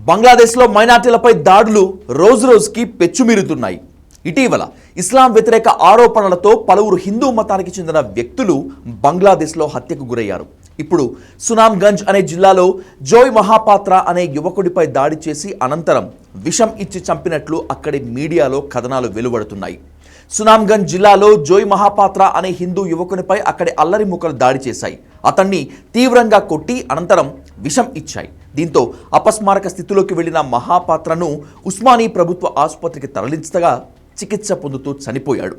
బంగ్లాదేశ్లో మైనార్టీలపై దాడులు రోజురోజుకి పెచ్చుమీరుతున్నాయి. ఇటీవల ఇస్లాం వ్యతిరేక ఆరోపణలతో పలువురు హిందూ మతానికి చెందిన వ్యక్తులు బంగ్లాదేశ్లో హత్యకు గురయ్యారు. ఇప్పుడు సునామ్గంజ్ అనే జిల్లాలో జోయ్ మహాపాత్ర అనే యువకుడిపై దాడి చేసి అనంతరం విషం ఇచ్చి చంపినట్లు అక్కడి మీడియాలో కథనాలు వెలువడుతున్నాయి. సునామ్గంజ్ జిల్లాలో జోయ్ మహాపాత్ర అనే హిందూ యువకునిపై అక్కడి అల్లరి మూకలు దాడి చేశాయి. అతన్ని తీవ్రంగా కొట్టి అనంతరం విషం ఇచ్చాయి. దీంతో అపస్మారక స్థితిలోకి వెళ్లిన మహాపాత్రను ఉస్మానీ ప్రభుత్వ ఆసుపత్రికి తరలించగా చికిత్స పొందుతూ చనిపోయాడు.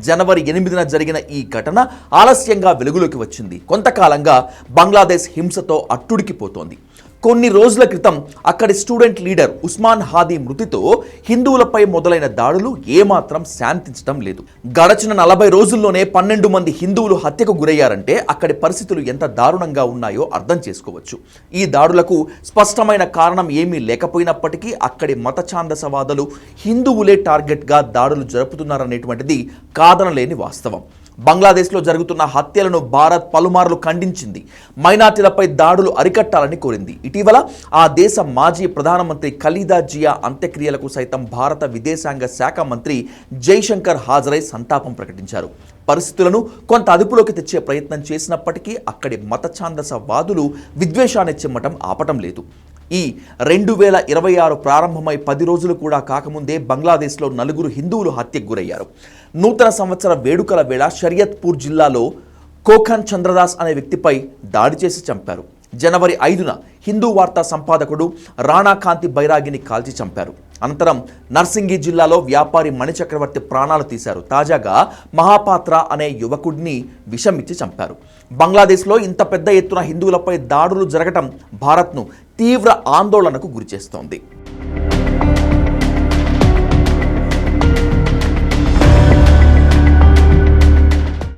జనవరి 8న జరిగిన ఈ ఘటన ఆలస్యంగా వెలుగులోకి వచ్చింది. కొంతకాలంగా బంగ్లాదేశ్ హింసతో అట్టుడికిపోతోంది. కొన్ని రోజుల క్రితం అక్కడి స్టూడెంట్ లీడర్ ఉస్మాన్ హాదీ మృతితో హిందువులపై మొదలైన దాడులు ఏమాత్రం శాంతించడం లేదు. గడచిన 40 రోజుల్లోనే 12 మంది హిందువులు హత్యకు గురయ్యారంటే అక్కడి పరిస్థితులు ఎంత దారుణంగా ఉన్నాయో అర్థం చేసుకోవచ్చు. ఈ దాడులకు స్పష్టమైన కారణం ఏమీ లేకపోయినప్పటికీ అక్కడి మత ఛాందసవాదులు హిందువులే టార్గెట్గా దాడులు జరుపుతున్నారనేటువంటిది కాదనలేని వాస్తవం. బంగ్లాదేశ్లో జరుగుతున్న హత్యలను భారత్ పలుమార్లు ఖండించింది. మైనార్టీలపై దాడులు అరికట్టాలని కోరింది. ఇటీవల ఆ దేశ మాజీ ప్రధానమంత్రి ఖలీదా జియా అంత్యక్రియలకు సైతం భారత విదేశాంగ శాఖ మంత్రి జైశంకర్ హాజరై సంతాపం ప్రకటించారు. పరిస్థితులను కొంత అదుపులోకి తెచ్చే ప్రయత్నం చేసినప్పటికీ అక్కడి మత ఛాందసవాదులు విద్వేషాన్ని చిమ్మటం ఆపటం లేదు. ఈ 2026 ప్రారంభమై 10 రోజులు కూడా కాకముందే బంగ్లాదేశ్లో 4 హిందువులు హత్యకు గురయ్యారు. నూతన సంవత్సర వేడుకల వేళ షరియత్పూర్ జిల్లాలో కోఖన్ చంద్రదాస్ అనే వ్యక్తిపై దాడి చేసి చంపారు. జనవరి 5న హిందూ వార్తా సంపాదకుడు రాణా కాంతి బైరాగిని కాల్చి చంపారు. అనంతరం నర్సింగి జిల్లాలో వ్యాపారి మణిచక్రవర్తి ప్రాణాలు తీశారు. తాజాగా మహాపాత్ర అనే యువకుడిని విషమిచ్చి చంపారు. బంగ్లాదేశ్లో ఇంత పెద్ద ఎత్తున హిందువులపై దాడులు జరగటం భారత్ను తీవ్ర ఆందోళనకు గురిచేస్తోంది.